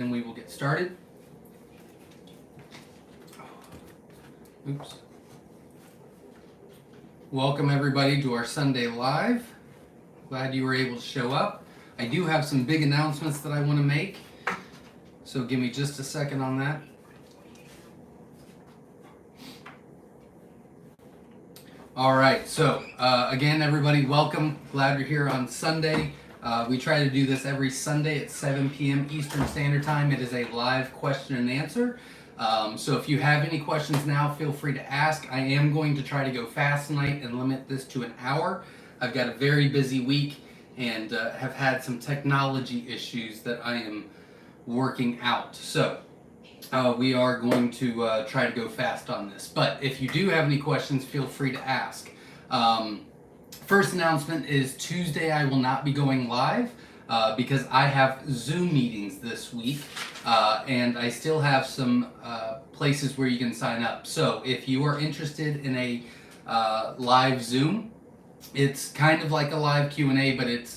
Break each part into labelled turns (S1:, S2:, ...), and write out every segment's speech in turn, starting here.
S1: Then we will get started. Oops. Welcome everybody to our Sunday Live. Glad you were able to show up. I do have some big announcements that I want to make, so give me just a second on that. All right, so again, everybody, welcome. Glad you're here on Sunday. We try to do this every Sunday at 7 p.m. Eastern Standard Time. It is a live question and answer. So if you have any questions now, feel free to ask. I am going to try to go fast tonight and limit this to an hour. I've got a very busy week and have had some technology issues that I am working out. So we are going to try to go fast on this. But if you do have any questions, feel free to ask. First announcement is Tuesday I will not be going live because I have Zoom meetings this week and I still have some places where you can sign up. So if you are interested in a live Zoom, it's kind of like a live Q&A, but it's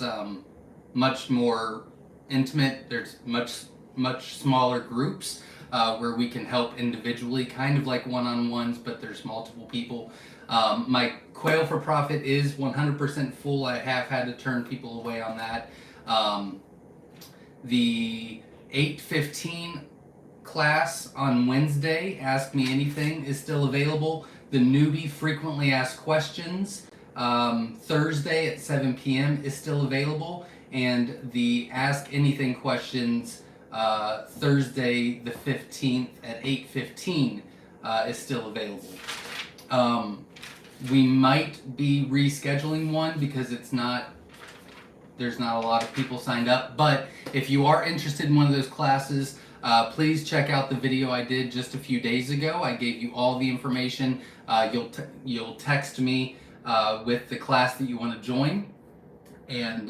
S1: much more intimate. There's much smaller groups where we can help individually, kind of like one-on-ones, but there's multiple people. My Quail for Profit is 100% full. I have had to turn people away on that. The 8:15 class on Wednesday, Ask Me Anything, is still available. The Newbie Frequently Asked Questions Thursday at 7 p.m. is still available. And the Ask Anything questions Thursday the 15th at 8:15 is still available. We might be rescheduling one because there's not a lot of people signed up. But if you are interested in one of those classes, please check out the video I did just a few days ago. I gave you all the information. You'll text me with the class that you want to join, and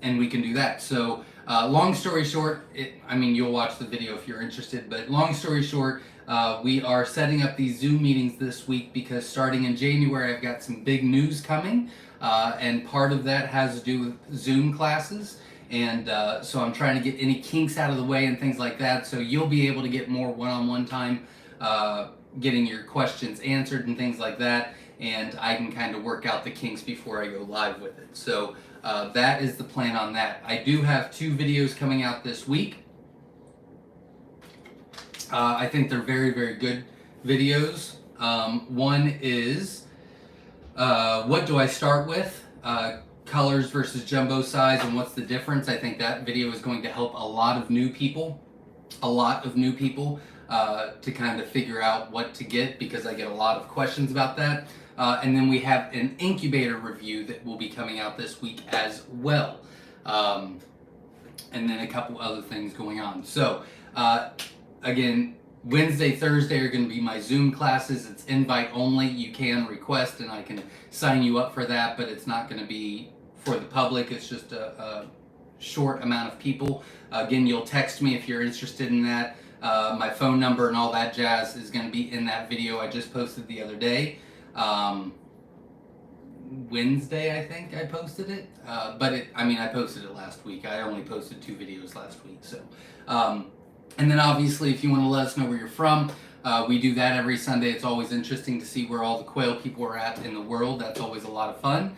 S1: we can do that. So long story short, you'll watch the video if you're interested, but long story short, we are setting up these Zoom meetings this week because starting in January, I've got some big news coming, and part of that has to do with Zoom classes, and so I'm trying to get any kinks out of the way and things like that, so you'll be able to get more one-on-one time, getting your questions answered and things like that, and I can kind of work out the kinks before I go live with it. So that is the plan on that. I do have 2 videos coming out this week. I think they're very, very good videos. One is, what do I start with? Colors versus jumbo size and what's the difference. I think that video is going to help a lot of new people to kind of figure out what to get, because I get a lot of questions about that. And then we have an incubator review that will be coming out this week as well. And then a couple other things going on. So, again, Wednesday, Thursday are going to be my Zoom classes. It's invite only. You can request and I can sign you up for that, but it's not going to be for the public. It's just a short amount of people. Again, you'll text me if you're interested in that. My phone number and all that jazz is going to be in that video I just posted the other day. Wednesday, I think I posted it, but I posted it last week. I only posted 2 videos last week. So, and then obviously, if you want to let us know where you're from, we do that every Sunday. It's always interesting to see where all the quail people are at in the world. That's always a lot of fun.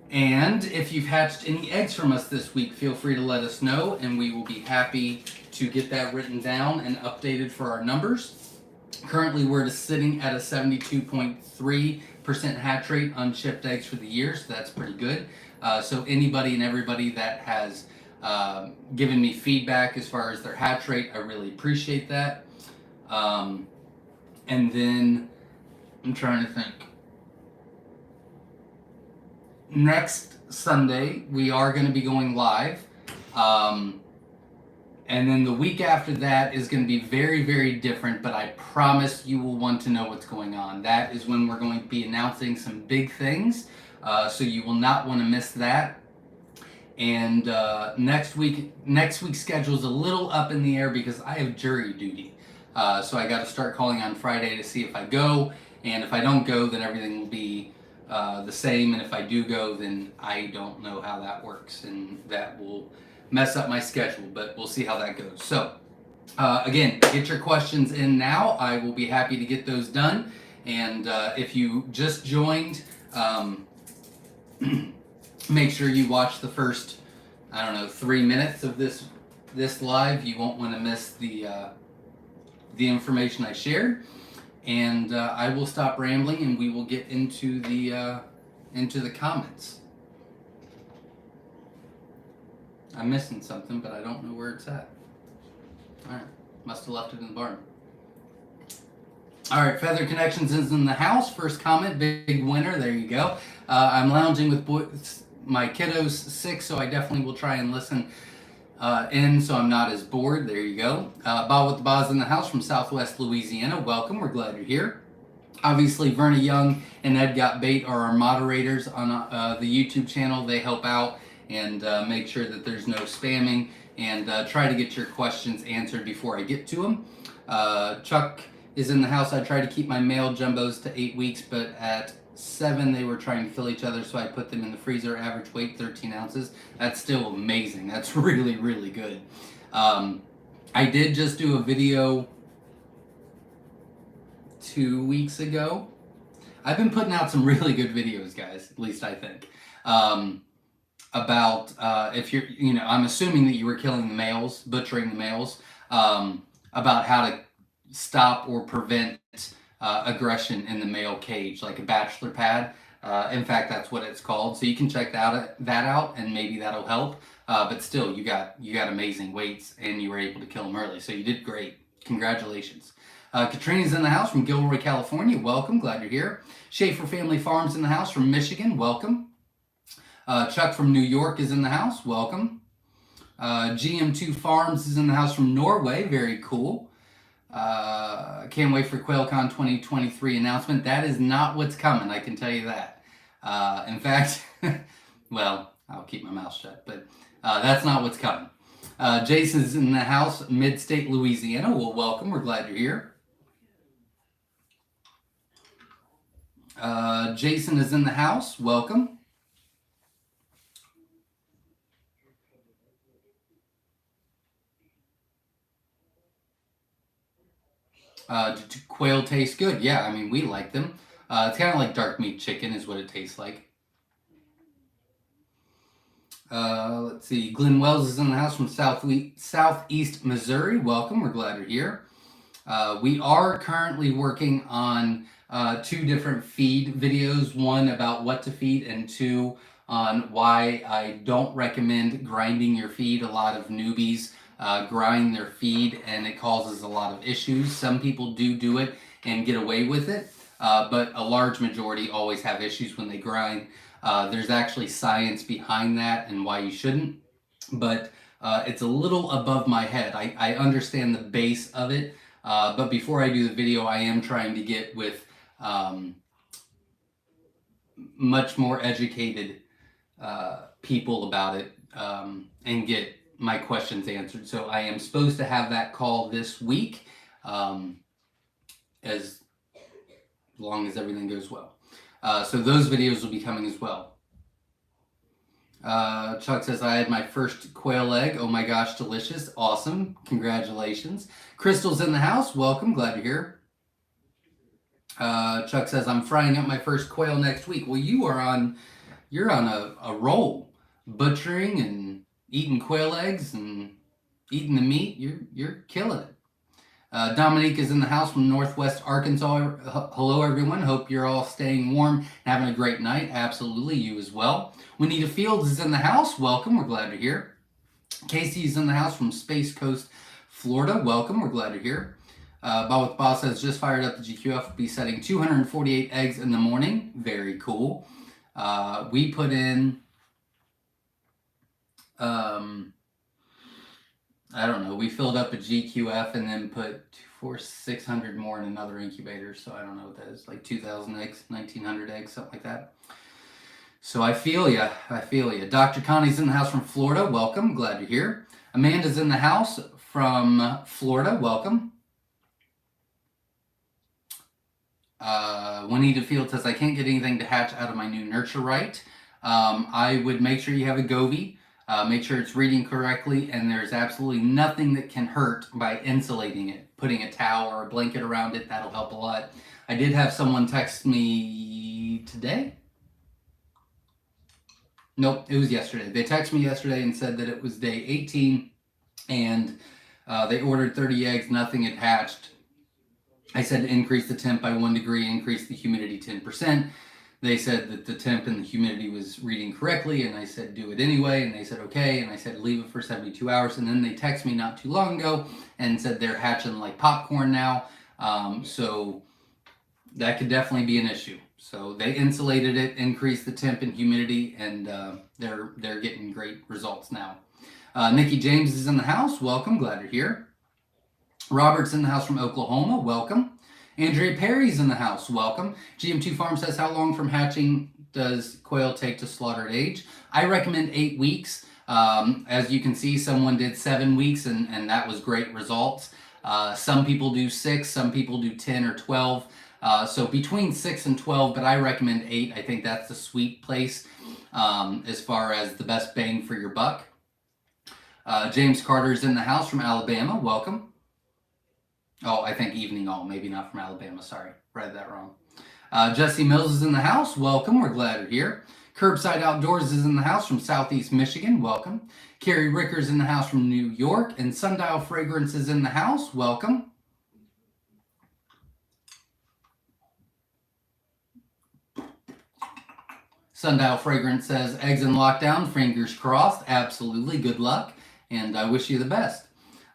S1: And if you've hatched any eggs from us this week, feel free to let us know, and we will be happy to get that written down and updated for our numbers. Currently, we're sitting at a 72.3% hatch rate on shipped eggs for the year, so that's pretty good. So anybody and everybody that has given me feedback as far as their hatch rate, I really appreciate that. And then I'm trying to think. Next Sunday, we are going to be going live. And then the week after that is going to be very, very different, but I promise you will want to know what's going on. That is when we're going to be announcing some big things, so you will not want to miss that. And next week's schedule is a little up in the air because I have jury duty. So I got to start calling on Friday to see if I go, and if I don't go, then everything will be the same, and if I do go, then I don't know how that works, and that will mess up my schedule, but we'll see how that goes. So, again, get your questions in now. I will be happy to get those done. And if you just joined, make sure you watch the first, 3 minutes of this live. You won't want to miss the information I shared. And I will stop rambling, and we will get into the comments. I'm missing something, but I don't know where it's at. All right, must have left it in the barn. All right, Feather Connections is in the house. First comment, big winner. There you go. I'm lounging with my kiddos sick, so I definitely will try and listen in so I'm not as bored. There you go. Bob with the Boz in the house from Southwest Louisiana. Welcome. We're glad you're here. Obviously, Verna Young and Ed Got Bait are our moderators on the YouTube channel. They help out and make sure that there's no spamming and try to get your questions answered before I get to them. Chuck is in the house. I try to keep my male jumbos to 8 weeks, but at 7 they were trying to kill each other, so I put them in the freezer. Average weight 13 ounces. That's still amazing. That's really, really good. I did just do a video 2 weeks ago. I've been putting out some really good videos, guys, at least I think. About if you're, I'm assuming that you were killing the males, butchering the males, about how to stop or prevent aggression in the male cage, like a bachelor pad. In fact, that's what it's called. So you can check that out, and maybe that'll help. But still, you got amazing weights, and you were able to kill them early. So you did great. Congratulations. Katrina's in the house from Gilroy, California. Welcome. Glad you're here. Schaefer Family Farms in the house from Michigan. Welcome. Chuck from New York is in the house. Welcome. GM2 Farms is in the house from Norway. Very cool. Can't wait for QuailCon 2023 announcement. That is not what's coming, I can tell you that. In fact, well, I'll keep my mouth shut, but that's not what's coming. Jason's in the house, Mid-State, Louisiana. Well, welcome. We're glad you're here. Jason is in the house. Welcome. Do quail taste good? Yeah, I mean, we like them. It's kind of like dark meat chicken is what it tastes like. Let's see. Glenn Wells is in the house from Southeast Missouri. Welcome. We're glad you're here. We are currently working on 2 different feed videos. One about what to feed, and 2 on why I don't recommend grinding your feed. A lot of newbies grind their feed, and it causes a lot of issues. Some people do it and get away with it, but a large majority always have issues when they grind. There's actually science behind that and why you shouldn't, but it's a little above my head. I understand the base of it, but before I do the video, I am trying to get with much more educated people about it and get my questions answered. So I am supposed to have that call this week, as long as everything goes well. So those videos will be coming as well. Chuck says, I had my first quail egg. Oh my gosh, delicious. Awesome. Congratulations. Crystal's in the house. Welcome. Glad you're here. Chuck says, I'm frying up my first quail next week. Well, you're on a roll. Butchering and eating quail eggs and eating the meat. You're killing it. Dominique is in the house from Northwest Arkansas. Hello, everyone. Hope you're all staying warm and having a great night. Absolutely, you as well. Juanita Fields is in the house. Welcome. We're glad you're here. Casey is in the house from Space Coast, Florida. Welcome. We're glad you're here. Bob with Boss says, just fired up the GQF. Will be setting 248 eggs in the morning. Very cool. We put in, I don't know, we filled up a GQF and then put 600 more in another incubator. So I don't know what that is, like 2,000 eggs, 1,900 eggs, something like that. So I feel ya. Dr. Connie's in the house from Florida. Welcome. Glad you're here. Amanda's in the house from Florida. Welcome. Juanita Field says, I can't get anything to hatch out of my new nurture right. I would make sure you have a Govee. Make sure it's reading correctly, and there's absolutely nothing that can hurt by insulating it. Putting a towel or a blanket around it, that'll help a lot. I did have someone text me today. Nope, it was yesterday. They texted me yesterday and said that it was day 18, and they ordered 30 eggs, nothing had hatched. I said increase the temp by 1 degree, increase the humidity 10%. They said that the temp and the humidity was reading correctly, and I said do it anyway, and they said okay, and I said leave it for 72 hours, and then they texted me not too long ago and said they're hatching like popcorn now, so that could definitely be an issue. So they insulated it, increased the temp and humidity, and they're getting great results now. Nikki James is in the house. Welcome, glad you're here. Robert's in the house from Oklahoma. Welcome. Andrea Perry's in the house. Welcome. GM2 Farm says, how long from hatching does quail take to slaughtered age? I recommend 8 weeks. As you can see, someone did 7 weeks, and that was great results. Some people do 6, some people do 10 or 12. So between 6 and 12, but I recommend 8. I think that's the sweet place as far as the best bang for your buck. James Carter's in the house from Alabama. Welcome. Oh, I think evening all, maybe not from Alabama. Sorry, read that wrong. Jesse Mills is in the house. Welcome. We're glad you're here. Curbside Outdoors is in the house from Southeast Michigan. Welcome. Carrie Ricker's in the house from New York. And Sundial Fragrance is in the house. Welcome. Sundial Fragrance says, eggs in lockdown, fingers crossed. Absolutely. Good luck. And I wish you the best.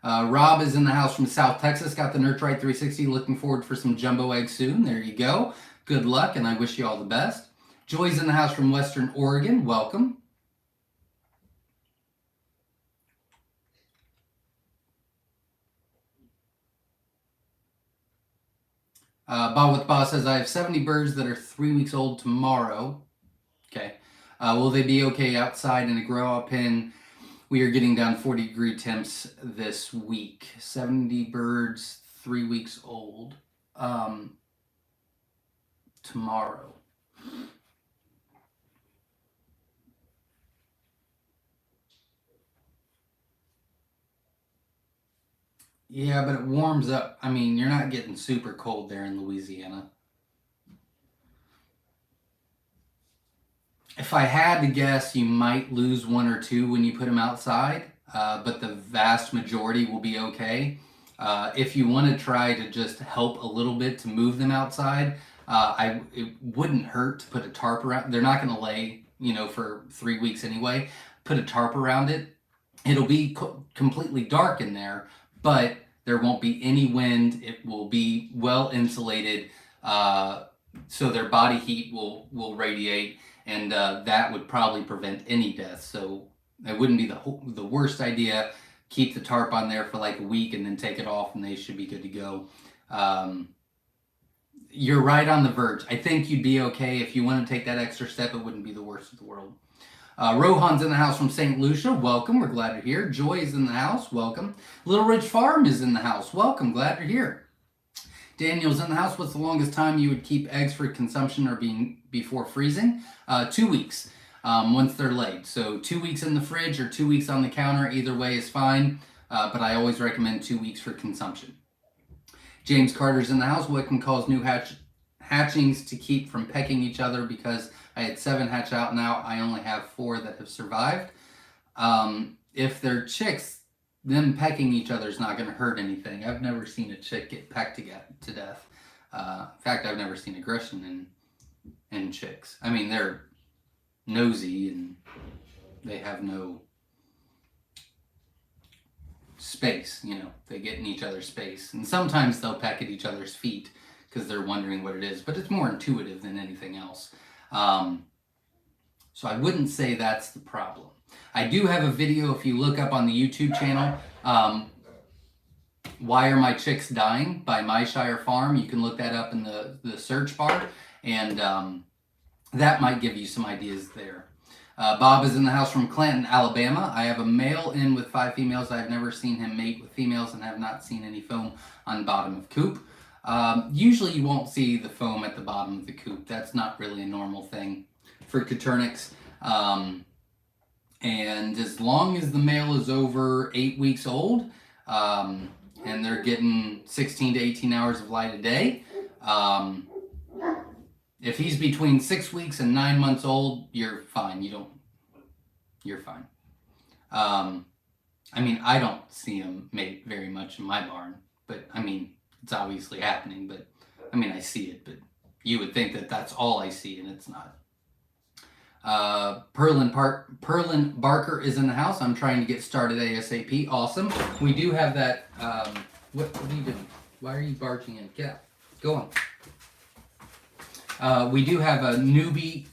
S1: Rob is in the house from South Texas. Got the Nurturite 360. Looking forward for some jumbo eggs soon. There you go. Good luck, and I wish you all the best. Joy's in the house from Western Oregon. Welcome. Bob with Boss says, I have 70 birds that are 3 weeks old tomorrow. Okay. Will they be okay outside in a grow-out pen? We are getting down 40-degree temps this week. 70 birds, 3 weeks old. Tomorrow. Yeah, but it warms up. I mean, you're not getting super cold there in Louisiana. If I had to guess, you might lose 1 or 2 when you put them outside, but the vast majority will be okay. If you want to try to just help a little bit to move them outside, it wouldn't hurt to put a tarp around. They're not going to lay, for 3 weeks anyway. Put a tarp around it. It'll be completely dark in there, but there won't be any wind. It will be well insulated, so their body heat will radiate. And that would probably prevent any deaths. So it wouldn't be the worst idea. Keep the tarp on there for like a week and then take it off, and they should be good to go. You're right on the verge. I think you'd be okay. If you want to take that extra step, it wouldn't be the worst of the world. Rohan's in the house from St. Lucia. Welcome. We're glad you're here. Joy is in the house. Welcome. Little Ridge Farm is in the house. Welcome. Glad you're here. Daniel's in the house. What's the longest time you would keep eggs for consumption or before freezing? 2 weeks once they're laid. So 2 weeks in the fridge or 2 weeks on the counter. Either way is fine, but I always recommend 2 weeks for consumption. James Carter's in the house. What can cause new hatchings to keep from pecking each other? Because I had 7 hatch out now. I only have 4 that have survived. If they're chicks, them pecking each other is not going to hurt anything. I've never seen a chick get pecked to death. In fact, I've never seen aggression in chicks. I mean, they're nosy and they have no space. They get in each other's space. And sometimes they'll peck at each other's feet because they're wondering what it is. But it's more intuitive than anything else. So I wouldn't say that's the problem. I do have a video, if you look up on the YouTube channel, Why Are My Chicks Dying by Myshire Farm. You can look that up in the search bar, and that might give you some ideas there. Bob is in the house from Clanton, Alabama. I have a male in with 5 females. I've never seen him mate with females and have not seen any foam on the bottom of coop. Usually you won't see the foam at the bottom of the coop. That's not really a normal thing for Coturnix. And as long as the male is over 8 weeks old, and they're getting 16 to 18 hours of light a day, if he's between 6 weeks and 9 months old, you're fine. You're fine. I mean, I don't see him mate very much in my barn, but I mean, it's obviously happening, but I mean, I see it, but you would think that that's all I see, and it's not. Perlin Barker is in the house. I'm trying to get started ASAP. Awesome. We do have that. What are you doing? Why are you barging in? Get out. Go on. We do have a newbie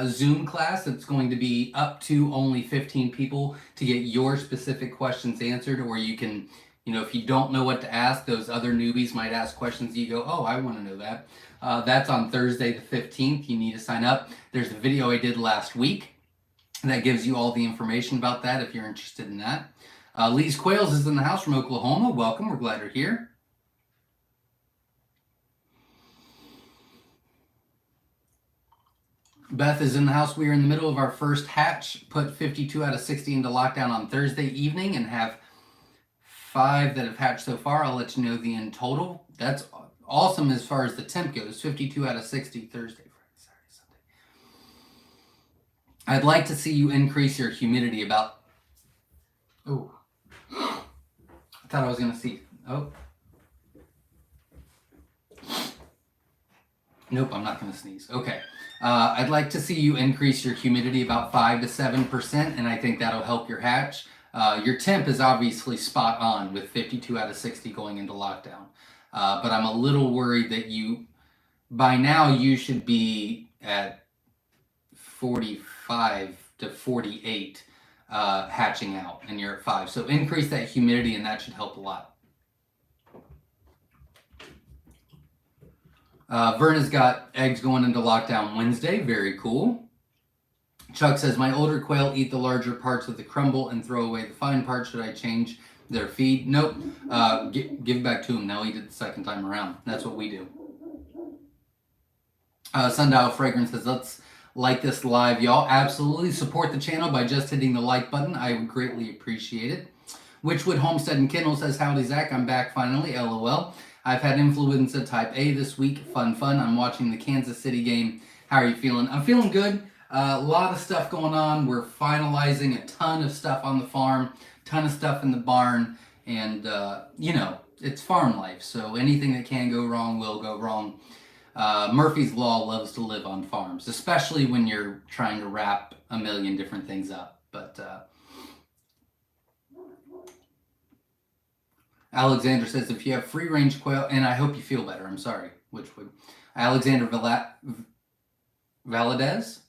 S1: Zoom class that's going to be up to only 15 people to get your specific questions answered, or you can, if you don't know what to ask, those other newbies might ask questions. You go, oh, I want to know that. That's on Thursday the 15th. You need to sign up. There's a video I did last week that gives you all the information about that if you're interested in that. Lee's Quails is in the house from Oklahoma. Welcome. We're glad you're here. Beth is in the house. We are in the middle of our first hatch. Put 52 out of 60 into lockdown on Thursday evening and have 5 that have hatched so far. I'll let you know the end total. That's awesome as far as the temp goes. 52 out of 60 Thursday, Friday, Saturday, Sunday. I'd like to see you increase your humidity about... Oh. I thought I was going to see... Oh. Nope, I'm not going to sneeze. Okay. I'd like to see you increase your humidity about 5 to 7%, and I think that'll help your hatch. Your temp is obviously spot on with 52 out of 60 going into lockdown. But I'm a little worried that by now you should be at 45 to 48 hatching out, and you're at 5. So increase that humidity, and that should help a lot. Verna's got eggs going into lockdown Wednesday. Very cool. Chuck says, my older quail eat the larger parts of the crumble and throw away the fine parts. Should I change their feed? Nope. Give it back to them. They'll eat it the second time around. That's what we do. Sundial Fragrance says, let's like this live, y'all. Absolutely. Support the channel by just hitting the like button. I would greatly appreciate it. Witchwood Homestead and Kindle says, howdy, Zach. I'm back finally. LOL. I've had influenza type A this week. Fun. I'm watching the Kansas City game. How are you feeling? I'm feeling good. A lot of stuff going on. We're finalizing a ton of stuff on the farm, ton of stuff in the barn, and, it's farm life, so anything that can go wrong will go wrong. Murphy's Law loves to live on farms, especially when you're trying to wrap a million different things up. But Alexander says, if you have free-range quail, and I hope you feel better. I'm sorry. Which would Alexander Valadez?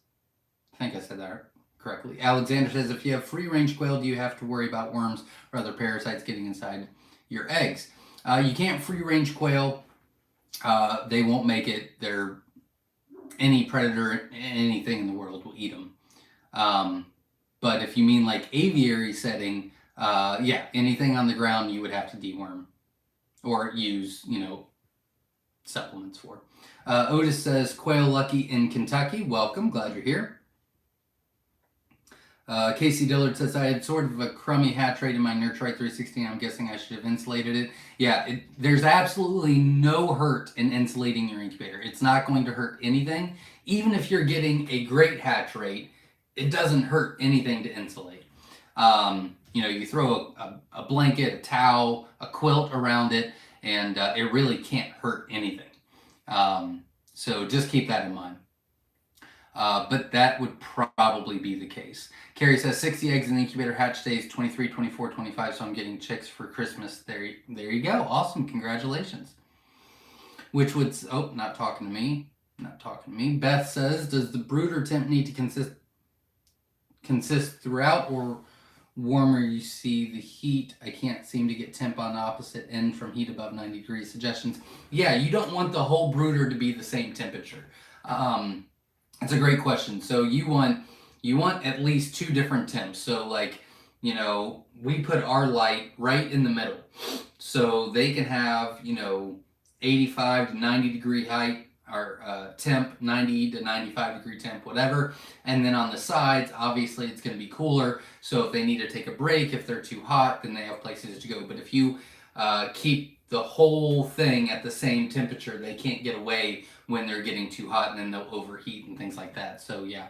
S1: I think I said that correctly. Alexander says, if you have free-range quail, do you have to worry about worms or other parasites getting inside your eggs? You can't free-range quail. They won't make it. Any predator, anything in the world will eat them. But if you mean like aviary setting, anything on the ground you would have to deworm or use, supplements for. Otis says, quail lucky in Kentucky. Welcome. Glad you're here. Casey Dillard says, I had sort of a crummy hatch rate in my Nurturite 316. I'm guessing I should have insulated it. Yeah, there's absolutely no hurt in insulating your incubator. It's not going to hurt anything. Even if you're getting a great hatch rate, it doesn't hurt anything to insulate. You throw a blanket, a towel, a quilt around it, and it really can't hurt anything. So just keep that in mind. But that would probably be the case. Carrie says 60 eggs in the incubator, hatch days 23, 24, 25, so I'm getting chicks for Christmas. There you go. Awesome. Congratulations. Not talking to me. Beth says, does the brooder temp need to consist throughout, or warmer you see the heat? I can't seem to get temp on the opposite end from heat above 90 degrees. Suggestions? Yeah, you don't want the whole brooder to be the same temperature. That's a great question. So you want at least 2 different temps. So we put our light right in the middle. So they can have, 85 to 90 degree height our temp, 90 to 95 degree temp, whatever. And then on the sides, obviously it's going to be cooler. So if they need to take a break, if they're too hot, then they have places to go. But if you keep the whole thing at the same temperature, they can't get away when they're getting too hot, and then they'll overheat and things like that. So yeah,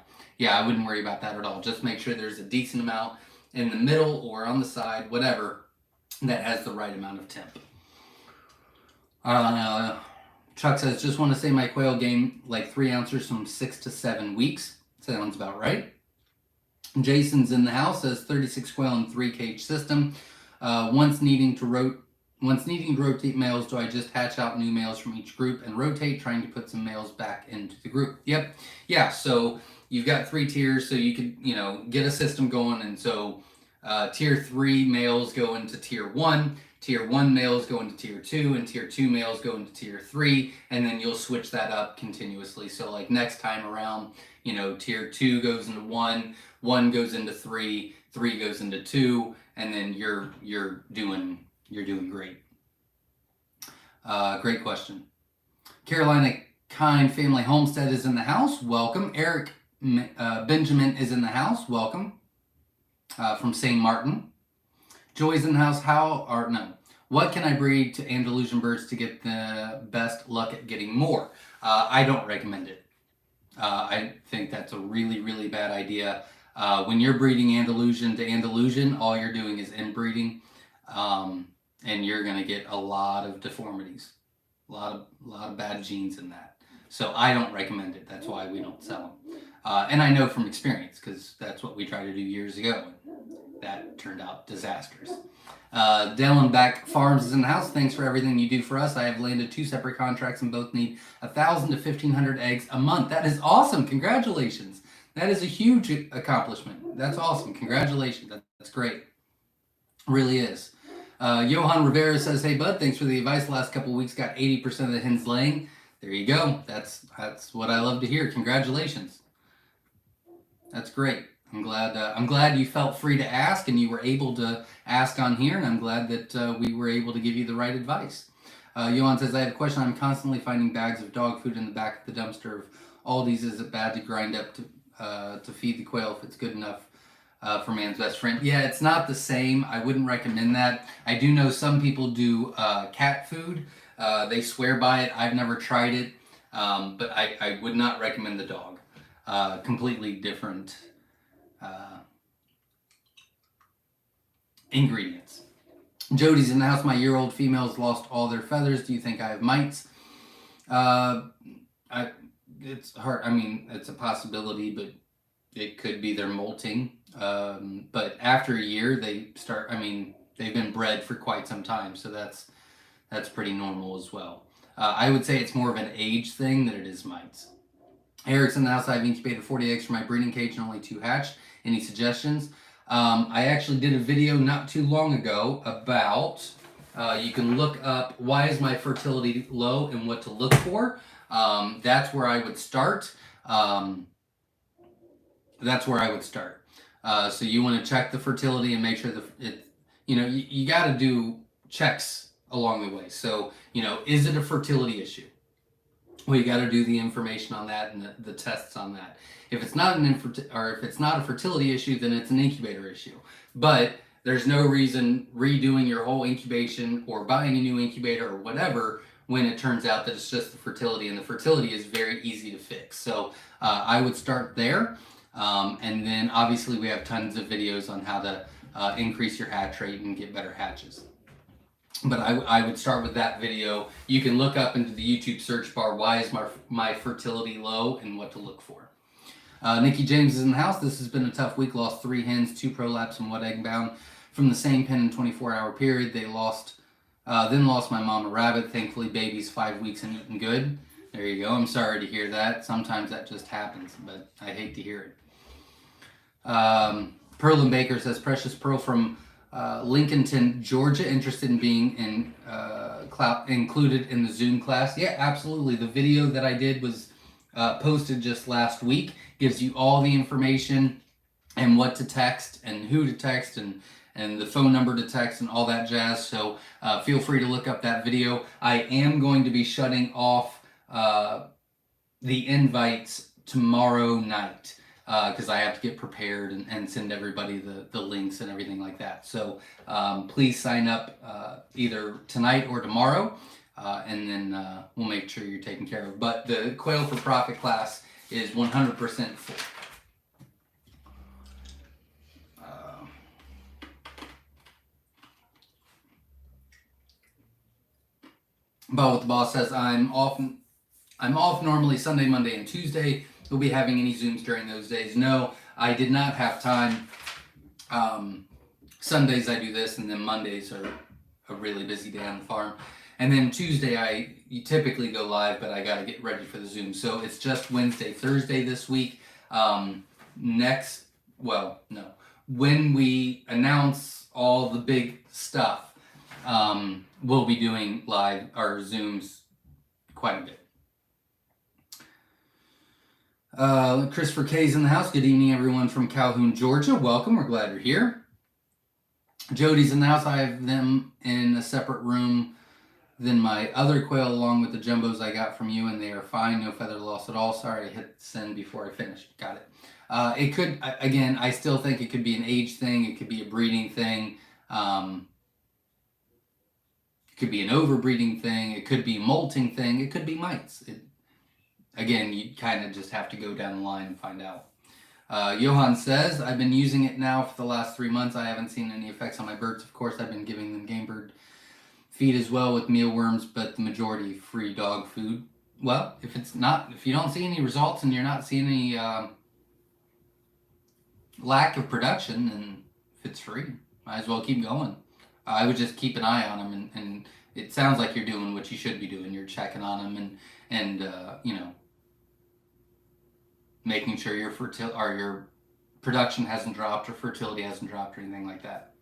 S1: I wouldn't worry about that at all. Just make sure there's a decent amount in the middle or on the side, whatever, that has the right amount of temp. Chuck says, just want to say my quail gained like 3 ounces from 6 to 7 weeks. Sounds about right. Jason's in the house, says 36 quail and 3 cage system. Once needing to rotate males, do I just hatch out new males from each group and rotate, trying to put some males back into the group? Yep. Yeah, so you've got 3 tiers, so you could, get a system going. And so tier 3 males go into tier 1. Tier 1 males go into tier 2, and tier 2 males go into tier 3, and then you'll switch that up continuously. So like next time around, tier 2 goes into 1, 1 goes into 3, 3 goes into 2, and then you're doing great. Great question. Carolina Kind Family Homestead is in the house. Welcome. Eric Benjamin is in the house. Welcome. From St. Martin. Joy's in the house. What can I breed to Andalusian birds to get the best luck at getting more? I don't recommend it. I think that's a really, really bad idea. When you're breeding Andalusian to Andalusian, all you're doing is inbreeding, and you're going to get a lot of deformities, a lot of bad genes in that. So I don't recommend it. That's why we don't sell them. And I know from experience, because that's what we tried to do years ago. That turned out disastrous. Dellenbeck Farms is in the house. Thanks for everything you do for us. I have landed 2 separate contracts and both need 1,000 to 1,500 eggs a month. That is awesome. Congratulations. That is a huge accomplishment. That's awesome. Congratulations. That's great. Really is. Johan Rivera says, hey, bud, thanks for the advice. The last couple of weeks got 80% of the hens laying. There you go. That's what I love to hear. Congratulations. That's great. I'm glad you felt free to ask, and you were able to ask on here, and I'm glad that we were able to give you the right advice. Johan says, I have a question. I'm constantly finding bags of dog food in the back of the dumpster of Aldi's. Is it bad to grind up to feed the quail if it's good enough for man's best friend? Yeah, it's not the same. I wouldn't recommend that. I do know some people do cat food. They swear by it. I've never tried it, but I would not recommend the dog. Completely different ingredients. Jody's in the house. My year-old females lost all their feathers. Do you think I have mites? It's hard. I mean, it's a possibility, but it could be they're molting. But after a year, they've been bred for quite some time, so that's pretty normal as well. I would say it's more of an age thing than it is mites. Eric's in the house. I've incubated 40 eggs for my breeding cage and only 2 hatched. Any suggestions? I actually did a video not too long ago about, you can look up why is my fertility low and what to look for. That's where I would start. So you want to check the fertility and make sure that you got to do checks along the way. So, is it a fertility issue? Well, you got to do the information on that and the tests on that. If it's not if it's not a fertility issue, then it's an incubator issue. But there's no reason redoing your whole incubation or buying a new incubator or whatever when it turns out that it's just the fertility, and the fertility is very easy to fix. So I would start there, and then obviously we have tons of videos on how to increase your hatch rate and get better hatches. But I would start with that video. You can look up into the YouTube search bar, why is my fertility low, and what to look for. Nikki James is in the house. This has been a tough week. Lost 3 hens, 2 prolapse, and 1 egg bound from the same pen in 24-hour period. Then lost my mama rabbit. Thankfully, baby's 5 weeks and eating good. There you go. I'm sorry to hear that. Sometimes that just happens, but I hate to hear it. Pearl and Baker says, Precious Pearl from Lincolnton, Georgia, interested in being included in the Zoom class. Yeah, absolutely. The video that I did was posted just last week. Gives you all the information and what to text and who to text and the phone number to text and all that jazz. So feel free to look up that video. I am going to be shutting off the invites tomorrow night because I have to get prepared and send everybody the links and everything like that. So please sign up either tonight or tomorrow, and then we'll make sure you're taken care of. But the Quail for Profit class is 100% full. But what the boss says, I'm off normally Sunday, Monday, and Tuesday. We'll be having any Zooms during those days. No, I did not have time. Sundays I do this, and then Mondays are a really busy day on the farm. And then Tuesday you typically go live, but I got to get ready for the Zoom. So it's just Wednesday, Thursday this week. When we announce all the big stuff, we'll be doing live or Zooms quite a bit. Christopher K's in the house. Good evening, everyone from Calhoun, Georgia. Welcome. We're glad you're here. Jody's in the house. I have them in a separate room than my other quail, along with the jumbos I got from you, and they are fine. No feather loss at all. Sorry, I hit send before I finished. Got it. It could, again, I still think it could be an age thing. It could be a breeding thing. It could be an overbreeding thing. It could be a molting thing. It could be mites. Again, you kind of just have to go down the line and find out. Johan says, I've been using it now for the last 3 months. I haven't seen any effects on my birds. Of course, I've been giving them game bird feed as well with mealworms, but the majority free dog food. Well, if you don't see any results and you're not seeing any lack of production, then if it's free, might as well keep going. I would just keep an eye on them, and it sounds like you're doing what you should be doing. You're checking on them and making sure your production hasn't dropped or fertility hasn't dropped or anything like that.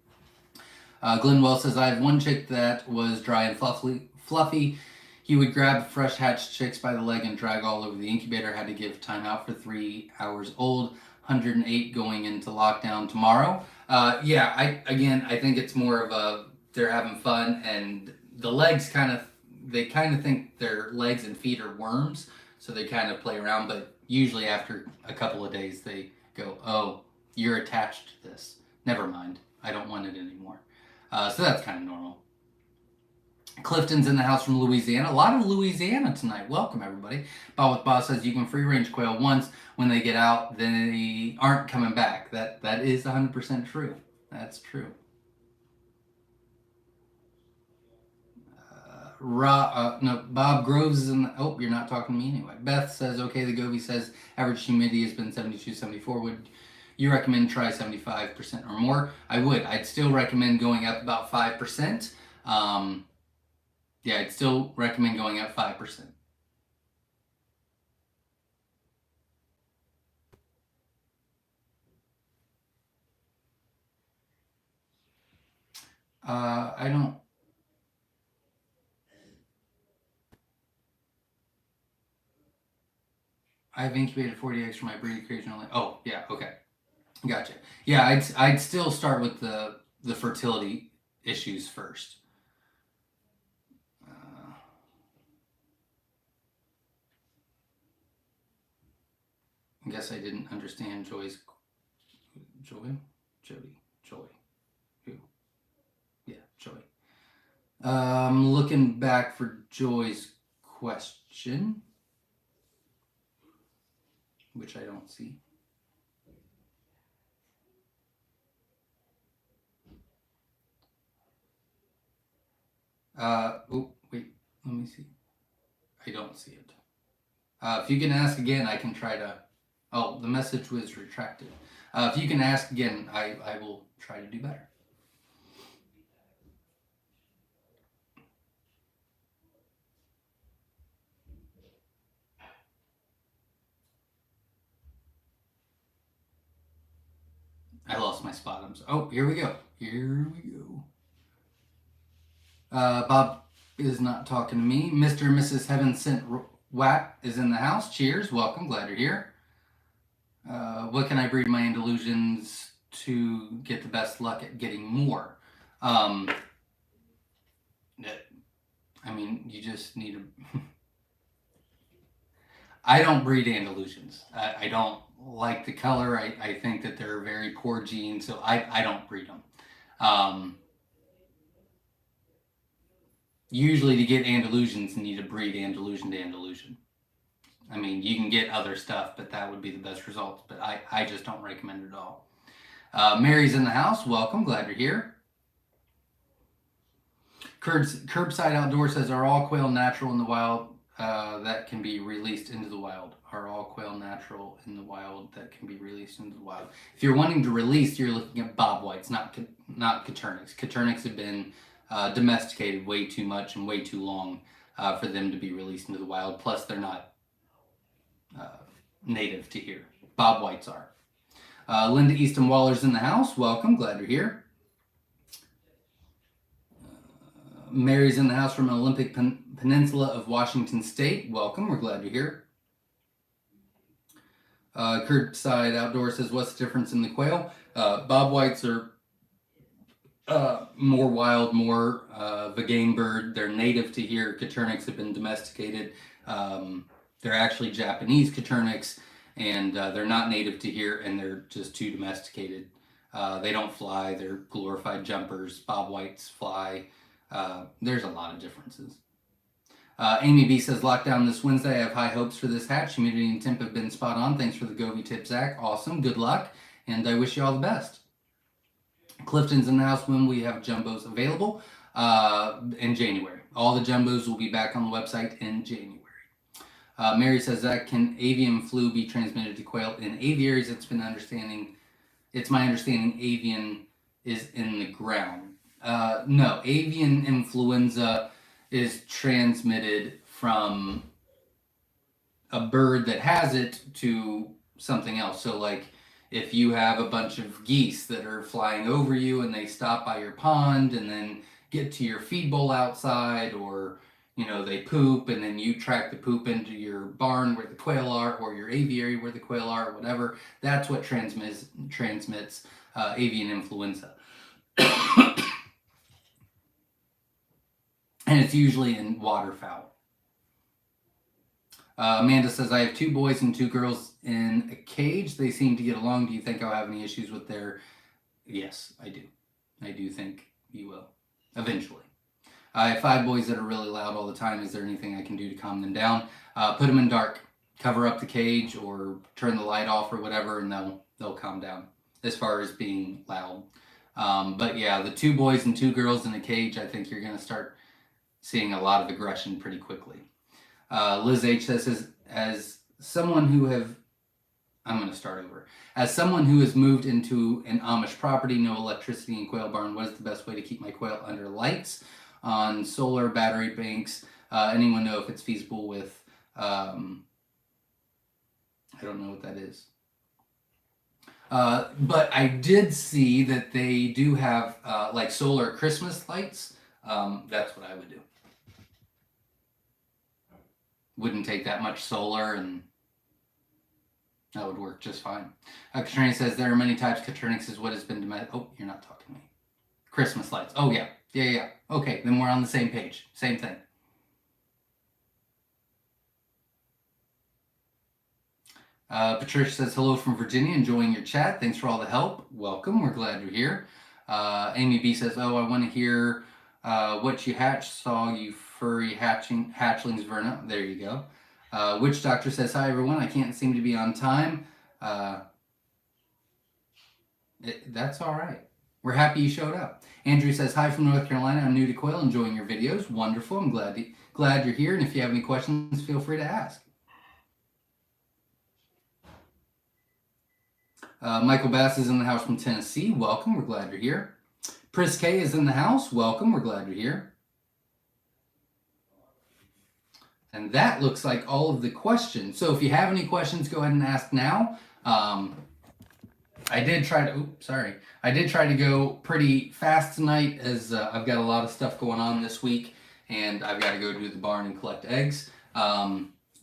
S1: Glenn Wells says, I have one chick that was dry and fluffy. He would grab fresh hatched chicks by the leg and drag all over the incubator. Had to give time out for 3 hours old. 108 going into lockdown tomorrow. I think it's more of they're having fun, and the legs they kind of think their legs and feet are worms, so they kind of play around, but usually after a couple of days they go, oh, you're attached to this. Never mind. I don't want it anymore. So that's kind of normal. Clifton's in the house from Louisiana. A lot of Louisiana tonight. Welcome, everybody. Bob with Boss says you can free range quail once. When they get out, they aren't coming back. That is 100% true. That's true. Bob Groves is in the... Oh, you're not talking to me anyway. Beth says, okay, the Govey says average humidity has been 72, 74. Would you recommend try 75% or more? I would. I'd still recommend going up about 5%. I'd still recommend going up 5%. I've incubated 40 eggs for my breed occasionally. Oh, yeah, okay. Gotcha. Yeah, I'd still start with the fertility issues first. I guess I didn't understand Joy? Who? Yeah, Joy. I'm looking back for Joy's question, which I don't see. Wait, let me see. I don't see it. If you can ask again, I can try to... Oh, the message was retracted. If you can ask again, I will try to do better. I lost my spot. Oh, here we go. Bob is not talking to me. Mr. and Mrs. Heaven Sent Wat is in the house. Cheers. Welcome. Glad you're here. What can I breed my Andalusians to get the best luck at getting more? You just need I don't breed Andalusians. I don't like the color. I think that they're very poor genes, so I don't breed them. Usually, to get Andalusians, you need to breed Andalusian to Andalusian. I mean, you can get other stuff, but that would be the best results. But I just don't recommend it at all. Mary's in the house. Welcome. Glad you're here. Curbside Outdoor says, are all quail natural in the wild that can be released into the wild? Are all quail natural in the wild that can be released into the wild? If you're wanting to release, you're looking at bobwhites, not Coturnix. Coturnix have been domesticated way too much and way too long for them to be released into the wild. Plus, they're not native to here. Bobwhites are. Linda Easton Waller's in the house. Welcome. Glad you're here. Mary's in the house from Olympic Peninsula of Washington State. Welcome. We're glad you're here. Curbside Outdoor says, what's the difference in the quail? Bobwhites are more wild, more of a game bird. They're native to here. Coturnix have been domesticated. They're actually Japanese Coturnix, and they're not native to here, and they're just too domesticated. They don't fly. They're glorified jumpers. Bobwhites fly. There's a lot of differences. Amy B says, lockdown this Wednesday. I have high hopes for this hatch. Humidity and temp have been spot on. Thanks for the Govee tip, Zach. Awesome. Good luck, and I wish you all the best. Clifton's in the house. When we have jumbos available in January. All the jumbos will be back on the website in January. Mary says, Zach, can avian flu be transmitted to quail? In aviaries, it's my understanding avian is in the ground. No, avian influenza is transmitted from a bird that has it to something else. So like if you have a bunch of geese that are flying over you and they stop by your pond and then get to your feed bowl outside, or they poop and then you track the poop into your barn where the quail are, or your aviary where the quail are, or whatever, that's what transmits avian influenza. And it's usually in waterfowl. Amanda says, I have 2 boys and 2 girls in a cage. They seem to get along. Do you think I'll have any issues with their... Yes, I do. I do think you will. Eventually. I have 5 boys that are really loud all the time. Is there anything I can do to calm them down? Put them in dark. Cover up the cage or turn the light off or whatever, and they'll calm down as far as being loud. But yeah, the 2 boys and 2 girls in a cage, I think you're going to start seeing a lot of aggression pretty quickly. Liz H says, as someone who has moved into an Amish property, no electricity in quail barn, what is the best way to keep my quail under lights on solar battery banks? Anyone know if it's feasible with, I don't know what that is. But I did see that they do have like solar Christmas lights. That's what I would do. Wouldn't take that much solar, and that would work just fine. Katrina says, there are many types. Coturnix is what has been demanded. Oh, you're not talking to me. Christmas lights. Oh, yeah. Yeah. Okay, then we're on the same page. Same thing. Patricia says, hello from Virginia. Enjoying your chat. Thanks for all the help. Welcome. We're glad you're here. Amy B says, oh, I want to hear what you hatched. Saw you furry hatchlings, Verna. There you go. Witch Doctor says, hi, everyone. I can't seem to be on time. That's all right. We're happy you showed up. Andrew says, hi from North Carolina. I'm new to quail, enjoying your videos. Wonderful. I'm glad you're here. And if you have any questions, feel free to ask. Michael Bass is in the house from Tennessee. Welcome. We're glad you're here. Pris K is in the house. Welcome. We're glad you're here. And that looks like all of the questions. So if you have any questions, go ahead and ask now. I did try to go pretty fast tonight, as I've got a lot of stuff going on this week, and I've got to go to the barn and collect eggs.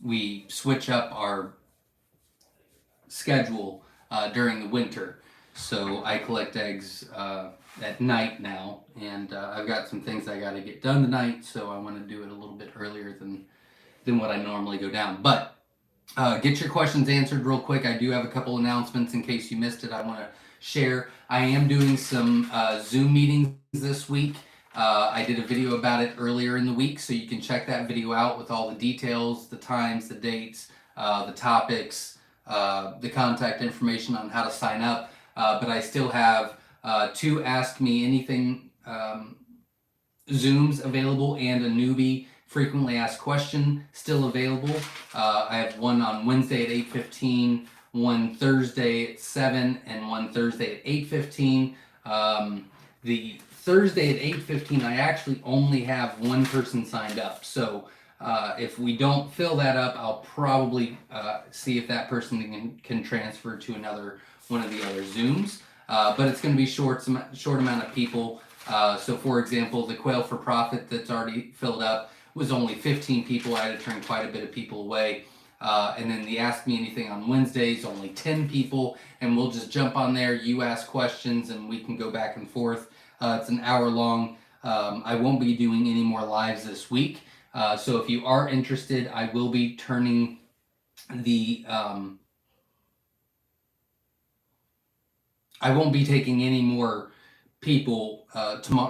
S1: We switch up our schedule during the winter, so I collect eggs at night now, and I've got some things I got to get done tonight, so I want to do it a little bit earlier than what I normally go down. But Get your questions answered real quick. I do have a couple announcements in case you missed it. I want to share. I am doing some Zoom meetings this week. I did a video about it earlier in the week, so you can check that video out with all the details, the times, the dates, the topics, the contact information on how to sign up. But I still have two Ask Me Anything Zooms available and a newbie frequently asked question still available. I have one on Wednesday at 8:15, one Thursday at 7, and one Thursday at 8:15. The Thursday at 8:15, I actually only have one person signed up. So if we don't fill that up, I'll probably see if that person can transfer to another one of the other Zooms. But it's going to be short amount of people. So for example, the Quail for Profit that's already filled up was only 15 people. I had to turn quite a bit of people away. And then the Ask Me Anything on Wednesdays, only 10 people. And we'll just jump on there, you ask questions, and we can go back and forth. It's an hour long. I won't be doing any more lives this week. So if you are interested, I will be turning the... I won't be taking any more people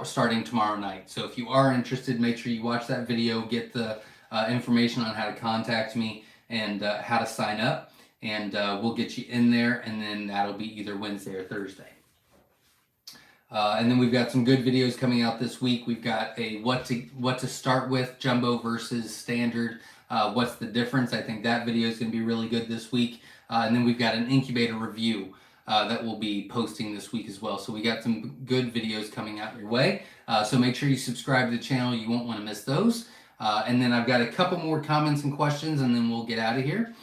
S1: starting tomorrow night. So if you are interested, make sure you watch that video, get the information on how to contact me and how to sign up, and we'll get you in there, and then that'll be either Wednesday or Thursday. And then we've got some good videos coming out this week. We've got a what to start with, jumbo versus standard. What's the difference? I think that video is going to be really good this week. And then we've got an incubator review that we'll be posting this week as well. So we got some good videos coming out your way. So make sure you subscribe to the channel. You won't want to miss those. And then I've got a couple more comments and questions, and then we'll get out of here.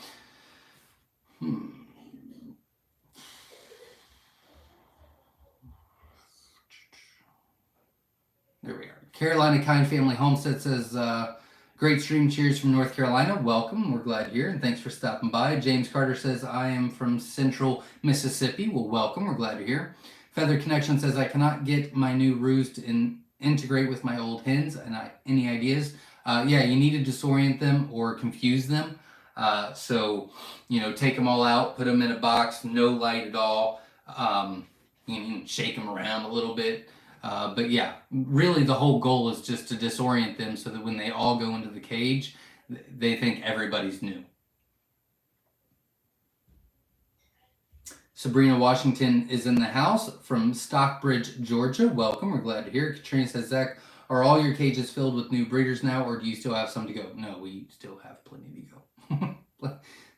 S1: There we are. Carolina Kind Family Homestead says, great stream, cheers from North Carolina. Welcome, we're glad you're here, and thanks for stopping by. James Carter says, I am from Central Mississippi. Well, welcome, we're glad you're here. Feather Connection says, I cannot get my new roos to integrate with my old hens. And any ideas? Yeah, you need to disorient them or confuse them. So, take them all out, put them in a box, no light at all. You can shake them around a little bit. But yeah, really the whole goal is just to disorient them so that when they all go into the cage, they think everybody's new. Sabrina Washington is in the house from Stockbridge, Georgia. Welcome, we're glad to hear. Katrina says, Zach, are all your cages filled with new breeders now, or do you still have some to go? No, we still have plenty to go.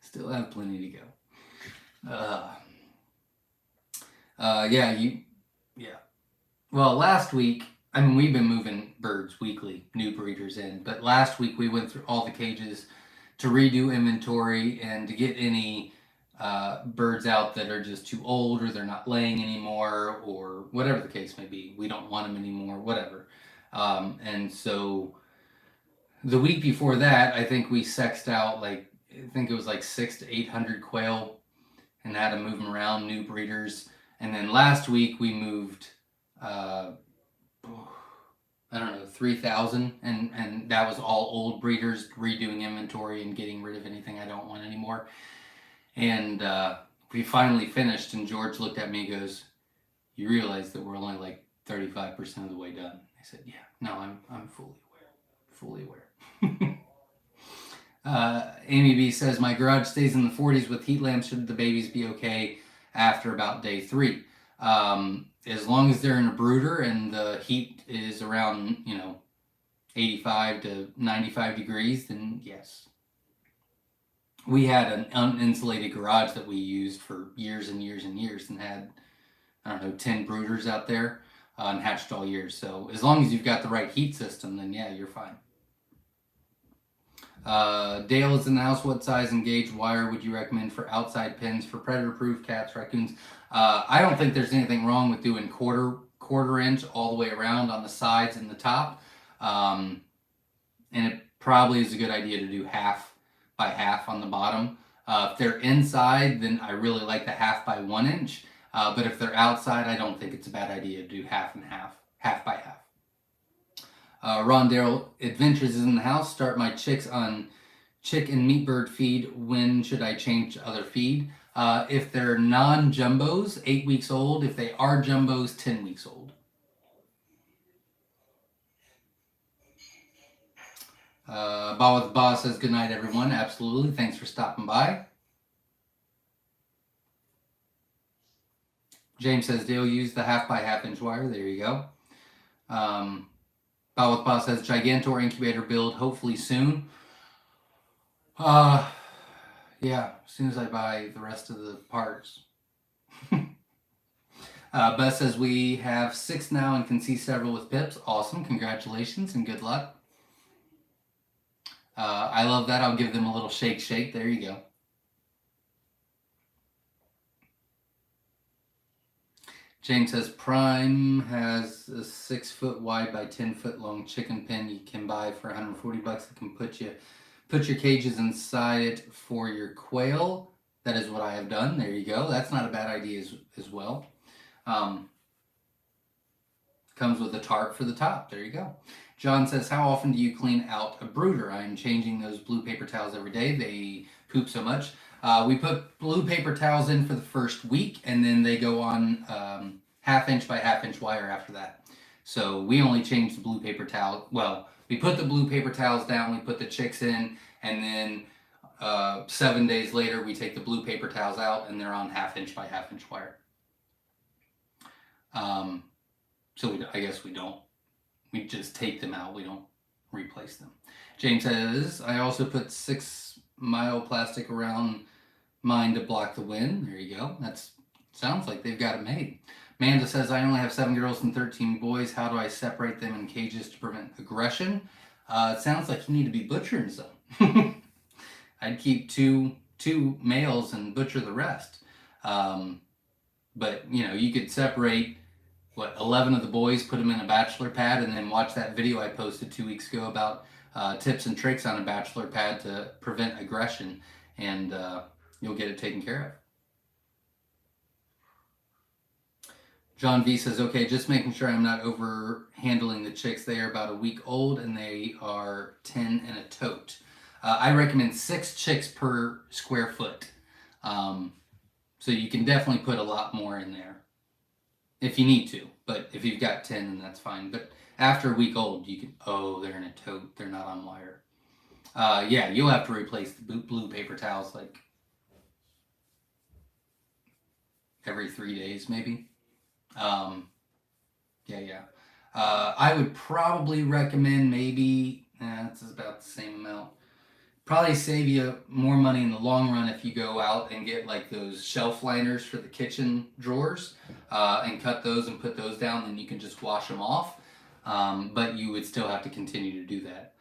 S1: Still have plenty to go. Yeah. Well, last week, we've been moving birds weekly, new breeders in, but last week we went through all the cages to redo inventory and to get any birds out that are just too old, or they're not laying anymore, or whatever the case may be. We don't want them anymore, whatever. And so the week before that, I think we sexed out I think it was 600 to 800 quail and had to move them around, new breeders. And then last week we moved 3,000, and that was all old breeders, redoing inventory and getting rid of anything I don't want anymore. And we finally finished, and George looked at me and goes, you realize that we're only 35% of the way done? I said, yeah, no, I'm fully aware. Amy B says, my garage stays in the 40s with heat lamps. Should the babies be okay after about day 3? As long as they're in a brooder and the heat is around, 85 to 95 degrees, then yes. We had an uninsulated garage that we used for years and years and years, and had, 10 brooders out there and hatched all year. So as long as you've got the right heat system, then yeah, you're fine. Dale is in the house. What size and gauge wire would you recommend for outside pens for predator-proof cats, raccoons? I don't think there's anything wrong with doing quarter inch all the way around on the sides and the top. And it probably is a good idea to do half by half on the bottom. If they're inside, then I really like the half by 1 inch. But if they're outside, I don't think it's a bad idea to do half and half, half by half. Ron Darrell Adventures is in the house. Start my chicks on chick and meat bird feed, when should I change to other feed? If they're non-jumbos, 8 weeks old. If they are jumbos, 10 weeks old. Ba with Ba says good night, everyone. Absolutely. Thanks for stopping by. James says Dale use the 1/2 by 1/2 inch wire. There you go. Ba with Ba says Gigantor incubator build hopefully soon. Yeah, as soon as I buy the rest of the parts. Beth says we have 6 now and can see several with pips. Awesome. Congratulations and good luck. I love that. I'll give them a little shake. There you go. James says Prime has a 6 foot wide by 10 foot long chicken pen you can buy for $140. That can put your cages inside it for your quail. That is what I have done. There you go. That's not a bad idea as well. Comes with a tarp for the top. There you go. John says, how often do you clean out a brooder? I am changing those blue paper towels every day. They poop so much. We put blue paper towels in for the first week, and then they go on 1/2 inch by 1/2 inch wire after that. So we only change the blue paper towel. Well, we put the blue paper towels down, we put the chicks in, and then 7 days later, we take the blue paper towels out, and they're on 1/2 inch by 1/2 inch wire. So I guess we don't. We just take them out. We don't replace them. James says, I also put 6 mile plastic around mine to block the wind. There you go. That sounds like they've got it made. Amanda says, I only have 7 girls and 13 boys. How do I separate them in cages to prevent aggression? It sounds like you need to be butchering some. I'd keep two males and butcher the rest. But, you could separate 11 of the boys, put them in a bachelor pad, and then watch that video I posted 2 weeks ago about tips and tricks on a bachelor pad to prevent aggression, and you'll get it taken care of. John V says, okay, just making sure I'm not over handling the chicks. They are about a week old, and they are 10 in a tote. I recommend 6 chicks per square foot. So you can definitely put a lot more in there if you need to. But if you've got 10, then that's fine. But after a week old, you can, they're in a tote. They're not on wire. Yeah, you'll have to replace the blue paper towels like every 3 days, maybe. Yeah. I would probably recommend maybe, it's about the same amount. Probably save you more money in the long run if you go out and get like those shelf liners for the kitchen drawers and cut those and put those down, then you can just wash them off. But you would still have to continue to do that.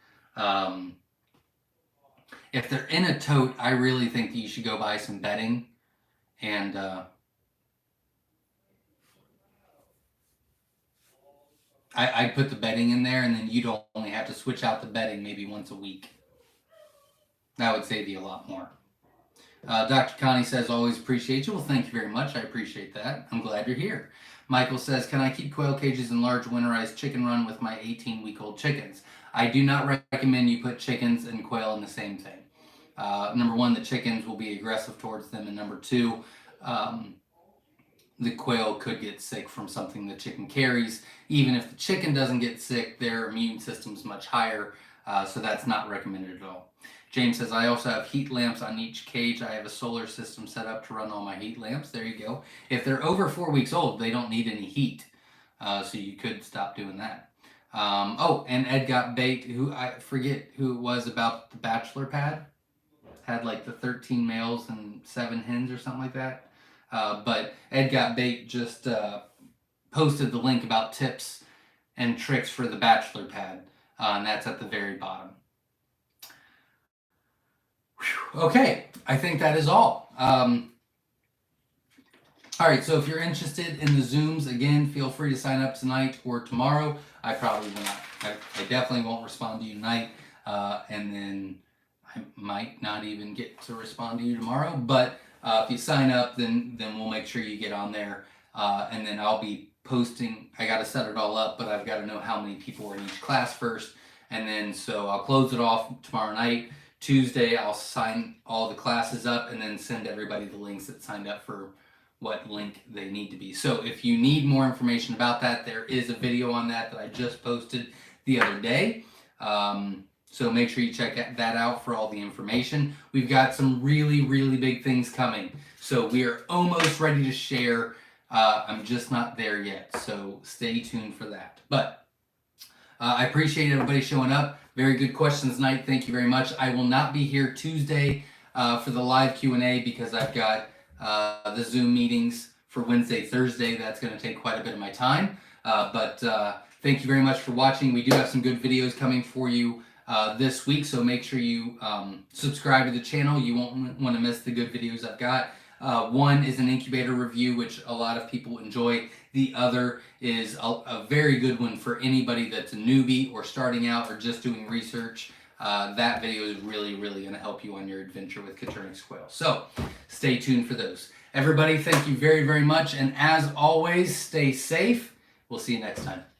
S1: If they're in a tote, I really think that you should go buy some bedding and I'd put the bedding in there, and then you'd only have to switch out the bedding maybe once a week. That would save you a lot more. Dr. Connie says, always appreciate you. Well, thank you very much. I appreciate that. I'm glad you're here. Michael says, can I keep quail cages in large winterized chicken run with my 18-week-old chickens? I do not recommend you put chickens and quail in the same thing. Number one, the chickens will be aggressive towards them. And number two, the quail could get sick from something the chicken carries. Even if the chicken doesn't get sick, their immune system's much higher. So that's not recommended at all. James says, I also have heat lamps on each cage. I have a solar system set up to run all my heat lamps. There you go. If they're over 4 weeks old, they don't need any heat. So you could stop doing that. And Ed got bait, who I forget who it was about the bachelor pad. Had like the 13 males and 7 hens or something like that. But Ed got bait just posted the link about tips and tricks for the bachelor pad. And that's at the very bottom. Okay, I think that is all. All right, so if you're interested in the Zooms, again, feel free to sign up tonight or tomorrow. I probably will not. I definitely won't respond to you tonight, and then I might not even get to respond to you tomorrow. But if you sign up, then we'll make sure you get on there, and then I'll be posting. I got to set it all up, but I've got to know how many people are in each class first, and then so I'll close it off tomorrow night. Tuesday, I'll sign all the classes up and then send everybody the links that signed up for what link they need to be. So if you need more information about that, there is a video on that I just posted the other day. So make sure you check that out for all the information. We've got some really, really big things coming. So we are almost ready to share. I'm just not there yet. So stay tuned for that. But I appreciate everybody showing up. Very good questions tonight. Thank you very much. I will not be here Tuesday for the live Q&A because I've got the Zoom meetings for Wednesday, Thursday. That's going to take quite a bit of my time. But thank you very much for watching. We do have some good videos coming for you this week, so make sure you subscribe to the channel. You won't want to miss the good videos I've got. One is an incubator review, which a lot of people enjoy. The other is a very good one for anybody that's a newbie or starting out or just doing research. That video is really, really going to help you on your adventure with Coturnix quail. So stay tuned for those. Everybody, thank you very, very much. And as always, stay safe. We'll see you next time.